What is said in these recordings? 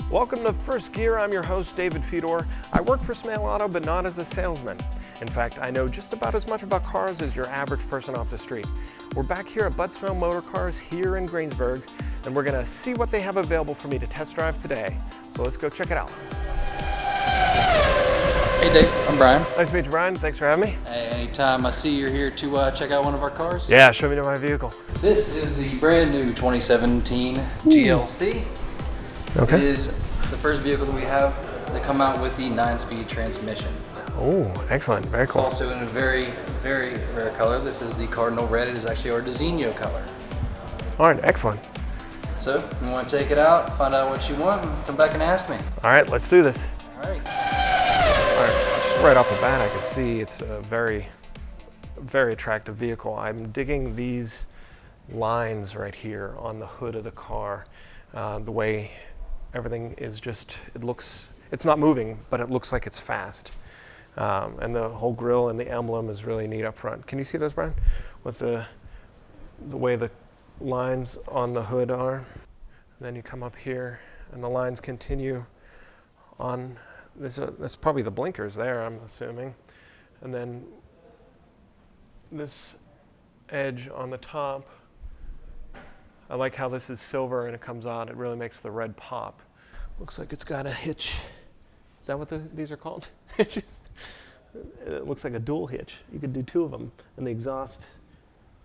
Welcome to First Gear. I'm your host, David Fedor. I work for Smail Auto, but not as a salesman. In fact, I know just about as much about cars as your average person off the street. We're back here at Smail Motor Cars here in Greensburg, and we're gonna see what they have available for me to test drive today. So let's go check it out. Hey Dave, I'm Brian. Nice to meet you, Brian. Thanks for having me. Hey, anytime I see you're here to check out one of our cars. Yeah, show me to my vehicle. This is the brand new 2017 GLC. Okay. It is the first vehicle that we have that come out with the 9-speed transmission. Oh, excellent. Very It's cool. also in a very, very rare color. This is the Cardinal Red. It is actually our Designo color. All right, excellent. So, you want to take it out, find out what you want, and come back and ask me. All right, let's do this. All right. All right, just right off the bat, I can see it's a very, very attractive vehicle. I'm digging these lines right here on the hood of the car. The way everything is just, it's not moving, but it looks like it's fast. And the whole grille and the emblem is really neat up front. Can you see those, Brian? With the way the lines on the hood are. And then you come up here and the lines continue on. That's probably the blinkers there, I'm assuming. And then this edge on the top, I like how this is silver and it comes on. It really makes the red pop. Looks like it's got a hitch. Is that what these are called? Hitches? It looks like a dual hitch. You could do two of them. And the exhaust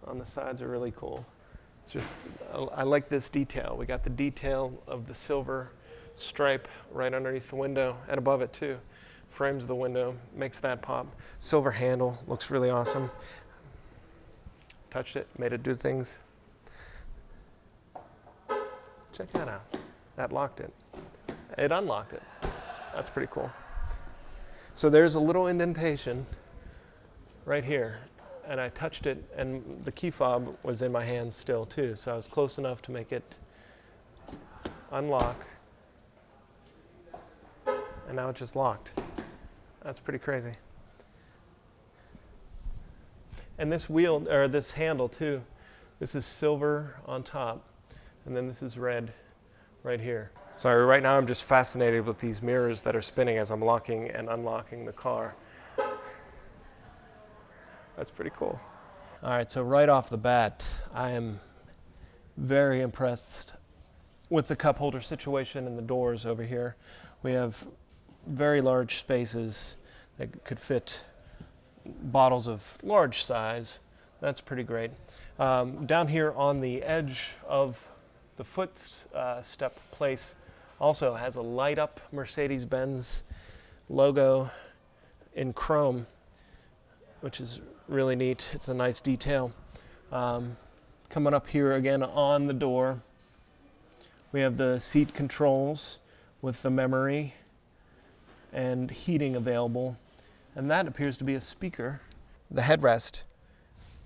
on the sides are really cool. It's just, I like this detail. We got the detail of the silver stripe right underneath the window and above it too. Frames the window, makes that pop. Silver handle, looks really awesome. Touched it, made it do things. Check that out. That locked it. It unlocked it. That's pretty cool. So there's a little indentation right here, and I touched it, and the key fob was in my hand still too, so I was close enough to make it unlock, and now it's just locked. That's pretty crazy. And this wheel, or this handle too, this is silver on top, and then this is red right here. So right now I'm just fascinated with these mirrors that are spinning as I'm locking and unlocking the car. That's pretty cool. All right, so right off the bat, I am very impressed with the cup holder situation and the doors over here. We have very large spaces that could fit bottles of large size. That's pretty great. Down here on the edge of the footstep place also has a light up Mercedes-Benz logo in chrome, which is really neat. It's a nice detail. Coming up here again on the door, we have the seat controls with the memory and heating available. And that appears to be a speaker. The headrest,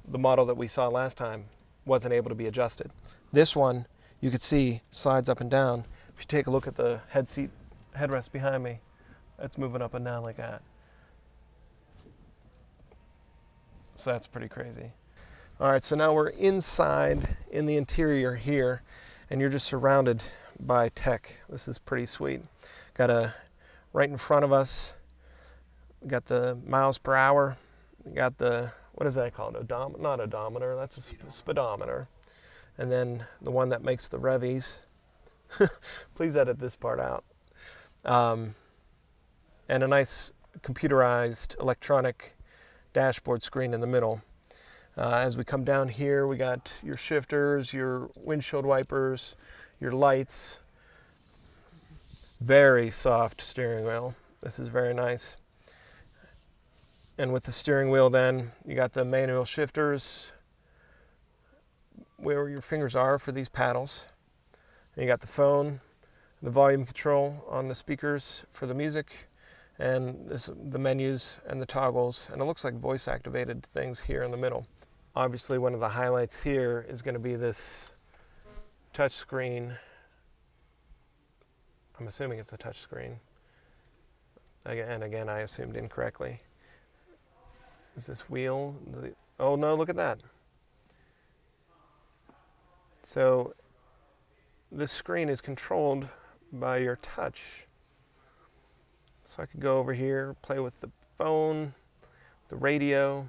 the model that we saw last time, wasn't able to be adjusted. This one, you could see, slides up and down. If you take a look at the headrest behind me, it's moving up and down like that. So that's pretty crazy. All right, so now we're inside in the interior here, and you're just surrounded by tech. This is pretty sweet. Got right in front of us, got the miles per hour. Got the, what is that called? Not odometer, that's a speedometer. And then the one that makes the revies. Please edit this part out. And a nice computerized electronic dashboard screen in the middle. As we come down here, we got your shifters, your windshield wipers, your lights. Very soft steering wheel. This is very nice. And with the steering wheel then, you got the manual shifters, where your fingers are for these paddles. And you got the phone, the volume control on the speakers for the music, and the menus and the toggles, and it looks like voice activated things here in the middle. Obviously one of the highlights here is going to be this touch screen. I'm assuming it's a touch screen. And again, I assumed incorrectly. Is this wheel? Oh no, look at that. So this screen is controlled by your touch. So I could go over here, play with the phone, the radio,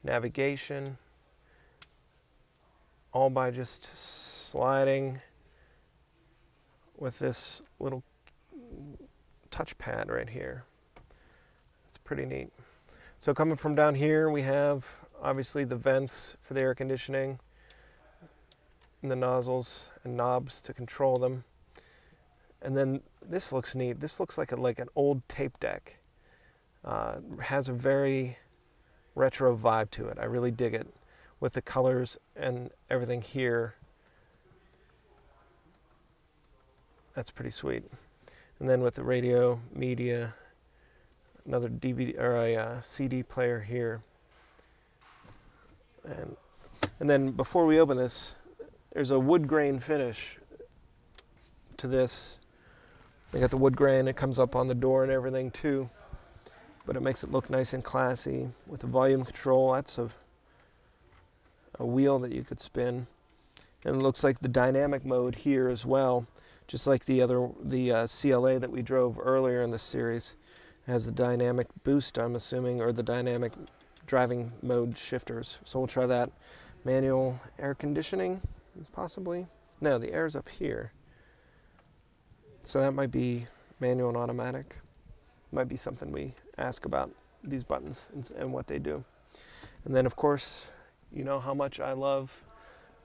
navigation, all by just sliding with this little touchpad right here. It's pretty neat. So coming from down here, we have obviously the vents for the air conditioning and the nozzles and knobs to control them. And then this looks neat. This looks like an old tape deck. Has a very retro vibe to it. I really dig it with the colors and everything here. That's pretty sweet. And then with the radio, media, another DVD or a CD player here. And then before we open this, there's a wood grain finish to this. They got the wood grain, it comes up on the door and everything too. But it makes it look nice and classy with the volume control. That's a wheel that you could spin. And it looks like the dynamic mode here as well, just like the CLA that we drove earlier in this series. It has the dynamic boost, I'm assuming, or the dynamic driving mode shifters. So we'll try that. Manual air conditioning, possibly. No, the air's up here. So that might be manual and automatic. Might be something we ask about these buttons and what they do. And then of course, you know how much I love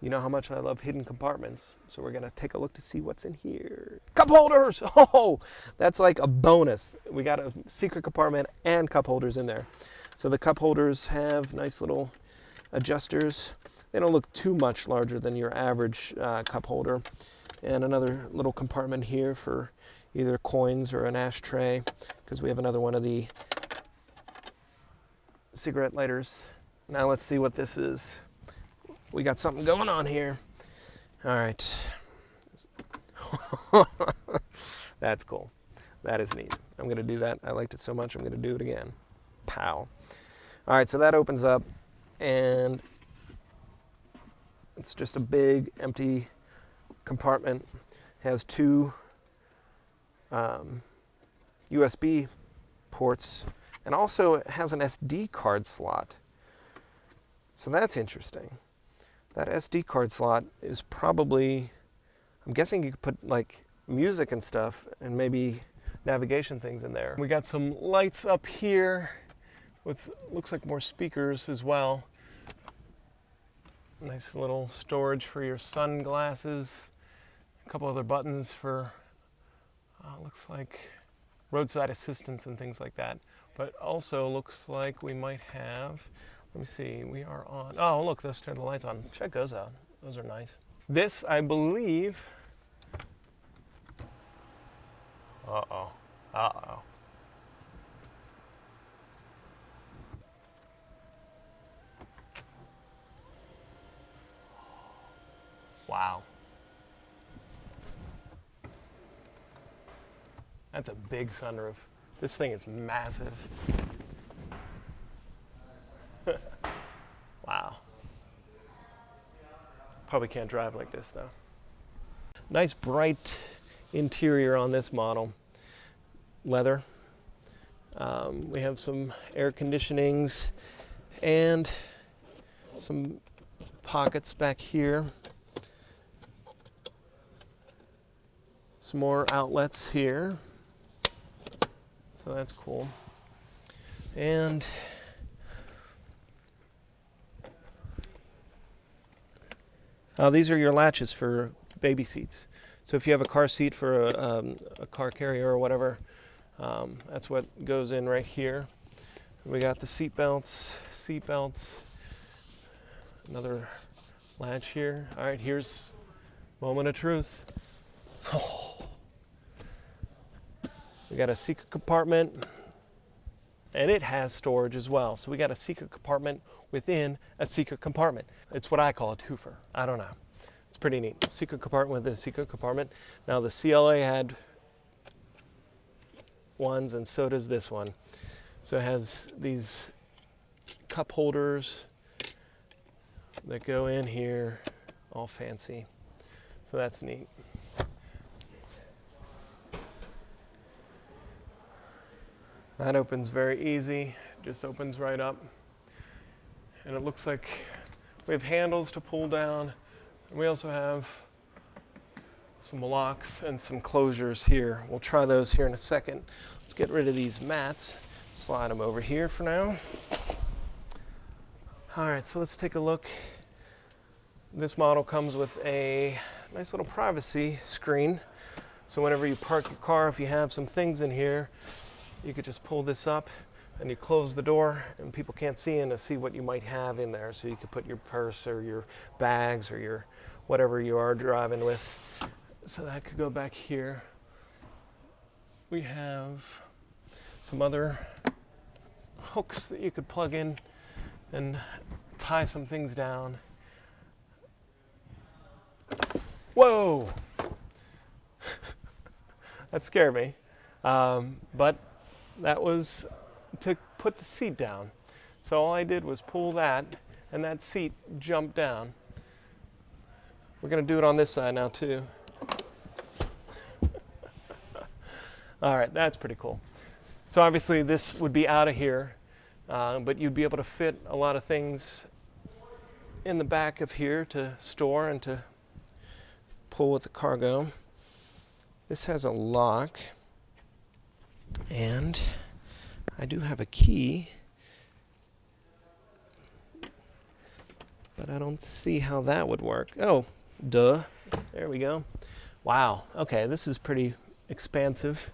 hidden compartments. So we're gonna take a look to see what's in here. Cup holders! Oh, that's like a bonus. We got a secret compartment and cup holders in there. So the cup holders have nice little adjusters. They don't look too much larger than your average cup holder. And another little compartment here for either coins or an ashtray, because we have another one of the cigarette lighters. Now let's see what this is. We got something going on here. All right. That's cool. That is neat. I'm going to do that. I liked it so much, I'm going to do it again. Pow. All right, so that opens up, and it's just a big empty compartment. Has two USB ports, and also it has an SD card slot. So that's interesting. That SD card slot is probably, I'm guessing you could put like music and stuff and maybe navigation things in there. We got some lights up here with, looks like more speakers as well. Nice little storage for your sunglasses. A couple other buttons for, looks like roadside assistance and things like that. But also looks like we might have, let me see, we are on, oh look, let's turn the lights on. Check those out, those are nice. This, I believe, uh-oh. Wow. That's a big sunroof. This thing is massive. Wow. Probably can't drive like this though. Nice bright interior on this model. Leather. We have some air conditionings and some pockets back here. Some more outlets here. So that's cool. And these are your latches for baby seats. So if you have a car seat for a car carrier or whatever, that's what goes in right here. We got the seat belts, another latch here. All right, here's moment of truth. Oh. We got a secret compartment, and it has storage as well. So we got a secret compartment within a secret compartment. It's what I call a twofer. I don't know. It's pretty neat. Secret compartment within a secret compartment. Now the CLA had ones, and so does this one. So it has these cup holders that go in here, all fancy. So that's neat. That opens very easy, just opens right up. And it looks like we have handles to pull down. And we also have some locks and some closures here. We'll try those here in a second. Let's get rid of these mats. Slide them over here for now. All right, so let's take a look. This model comes with a nice little privacy screen. So whenever you park your car, if you have some things in here, you could just pull this up and you close the door and people can't see in to see what you might have in there. So you could put your purse or your bags or your whatever you are driving with. So that could go back here. We have some other hooks that you could plug in and tie some things down. Whoa! That scared me. But that was to put the seat down. So all I did was pull that, and that seat jumped down. We're going to do it on this side now, too. All right, that's pretty cool. So obviously this would be out of here, but you'd be able to fit a lot of things in the back of here to store and to pull with the cargo. This has a lock, and I do have a key, but I don't see how that would work. Oh, duh. There we go. Wow. Okay, this is pretty expansive.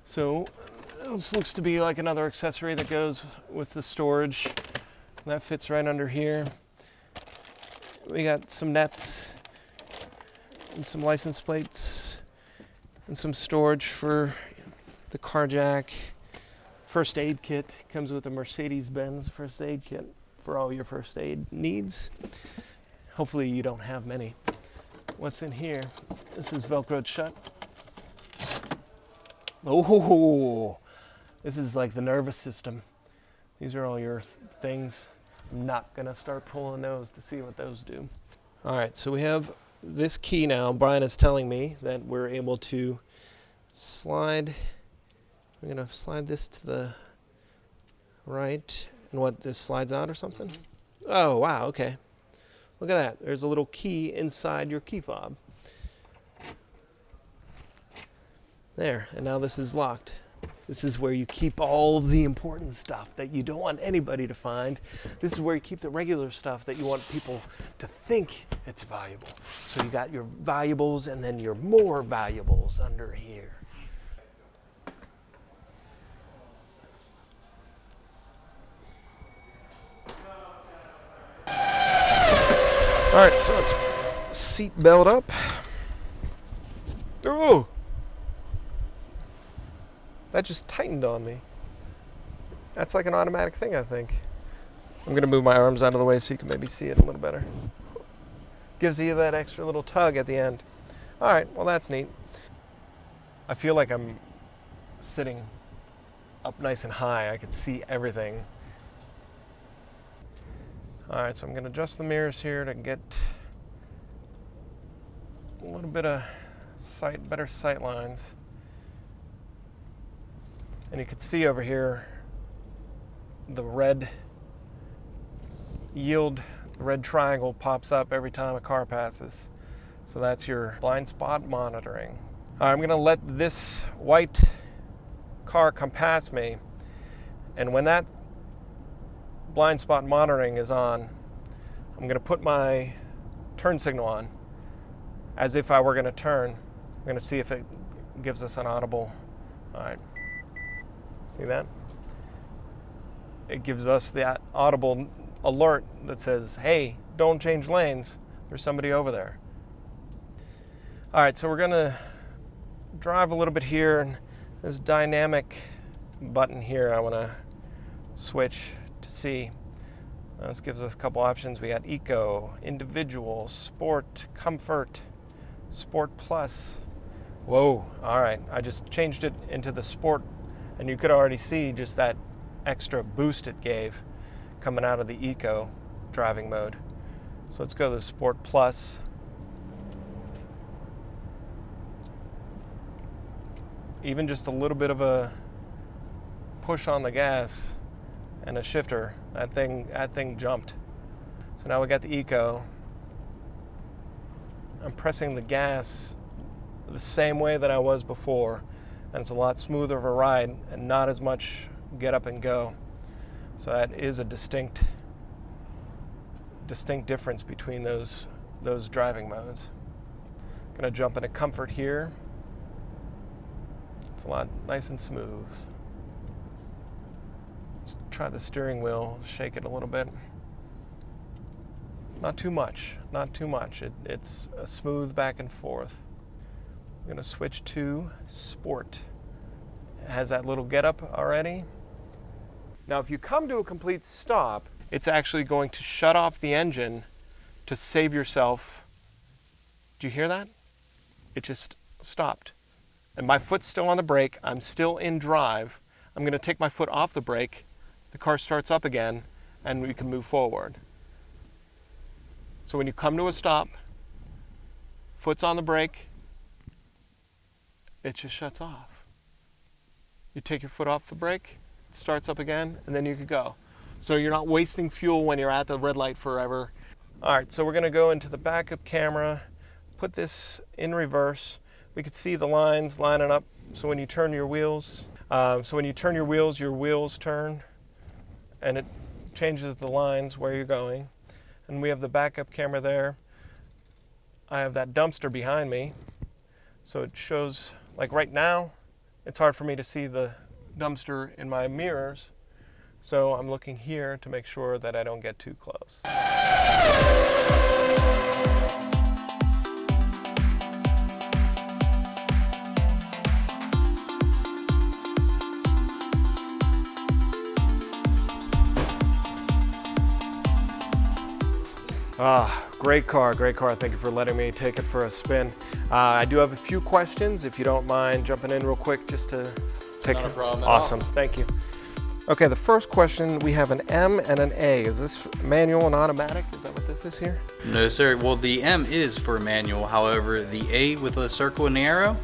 So this looks to be like another accessory that goes with the storage. That fits right under here. We got some nets and some license plates and some storage for the car jack. First aid kit comes with a Mercedes-Benz first aid kit for all your first aid needs. Hopefully you don't have many. What's in here? This is Velcroed shut. Oh, this is like the nervous system. These are all your things. I'm not gonna start pulling those to see what those do. All right, so we have this key now. Brian is telling me that we're able to slide. We're gonna slide this to the right, and what, this slides out or something? Oh, wow, okay. Look at that, there's a little key inside your key fob. There, and now this is locked. This is where you keep all of the important stuff that you don't want anybody to find. This is where you keep the regular stuff that you want people to think it's valuable. So you got your valuables and then your more valuables under here. All right, so let's seat belt up. Oh! That just tightened on me. That's like an automatic thing, I think. I'm gonna move my arms out of the way so you can maybe see it a little better. Gives you that extra little tug at the end. All right, well that's neat. I feel like I'm sitting up nice and high. I can see everything. All right, so I'm gonna adjust the mirrors here to get a little bit of better sight lines. And you can see over here the red yield, red triangle pops up every time a car passes. So that's your blind spot monitoring. All right, I'm gonna let this white car come past me, and when that blind spot monitoring is on, I'm gonna put my turn signal on as if I were gonna turn. I'm gonna see if it gives us an audible. All right. See that? It gives us that audible alert that says, hey, don't change lanes. There's somebody over there. All right, so we're gonna drive a little bit here. And this dynamic button here I wanna switch to see. This gives us a couple options. We got Eco, Individual, Sport, Comfort, Sport Plus. Whoa, all right. I just changed it into the Sport, and you could already see just that extra boost it gave coming out of the Eco driving mode. So let's go to the Sport Plus. even just a little bit of a push on the gas and a shifter, that thing jumped. So now we got the Eco. I'm pressing the gas the same way that I was before, and it's a lot smoother of a ride and not as much get up and go. So that is a distinct difference between those driving modes. Gonna jump into comfort here. It's a lot nice and smooth. Let's try the steering wheel, shake it a little bit. Not too much, not too much. It's a smooth back and forth. I'm gonna switch to Sport. It has that little get up already. Now if you come to a complete stop, it's actually going to shut off the engine to save yourself. Do you hear that? It just stopped. And my foot's still on the brake, I'm still in drive. I'm gonna take my foot off the brake, the car starts up again, and we can move forward. So when you come to a stop, foot's on the brake, it just shuts off. You take your foot off the brake, it starts up again, and then you can go. So you're not wasting fuel when you're at the red light forever. All right, so we're gonna go into the backup camera, put this in reverse. We can see the lines lining up. So when you turn your wheels, your wheels turn, and it changes the lines where you're going. And we have the backup camera there. I have that dumpster behind me. So it shows, like right now, it's hard for me to see the dumpster in my mirrors. So I'm looking here to make sure that I don't get too close. Great car, great car. Thank you for letting me take it for a spin. I do have a few questions, if you don't mind jumping in real quick just to pick. Not a problem at Awesome, all. thank you. Okay, the first question, we have an M and an A. Is this manual and automatic? Is that what this is here? No, sir. Well, the M is for manual. However, the A with a circle and the arrow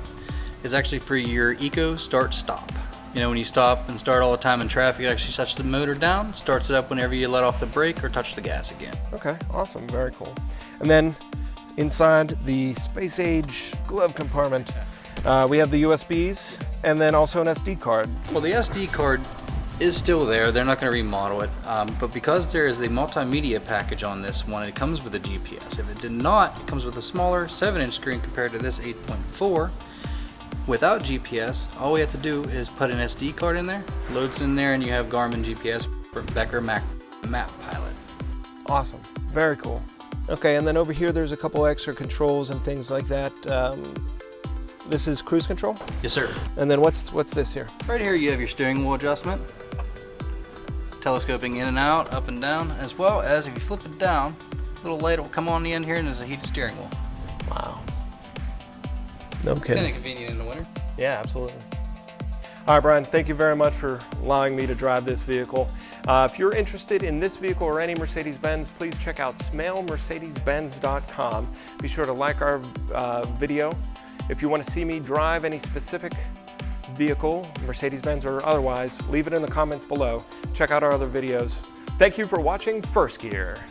is actually for your Eco start stop. You know, when you stop and start all the time in traffic, it actually shuts the motor down, starts it up whenever you let off the brake or touch the gas again. Okay, awesome, very cool. And then inside the space age glove compartment, we have the USBs and then also an SD card. Well, the SD card is still there. They're not going to remodel it, but because there is a multimedia package on this one, it comes with a GPS. If it did not, it comes with a smaller 7-inch screen compared to this 8.4. Without GPS, all we have to do is put an SD card in there, loads it in there, and you have Garmin GPS for Becker Map Pilot. Awesome, very cool. Okay, and then over here there's a couple extra controls and things like that. This is cruise control? Yes, sir. And then what's this here? Right here you have your steering wheel adjustment, telescoping in and out, up and down, as well as if you flip it down, a little light will come on the end here and there's a heated steering wheel. Wow. No Kind of kidding. convenient in the winter. Yeah, absolutely. All right, Brian, thank you very much for allowing me to drive this vehicle. If you're interested in this vehicle or any Mercedes-Benz, please check out SmailMercedesBenz.com. Be sure to like our video. If you want to see me drive any specific vehicle, Mercedes-Benz or otherwise, leave it in the comments below. Check out our other videos. Thank you for watching First Gear.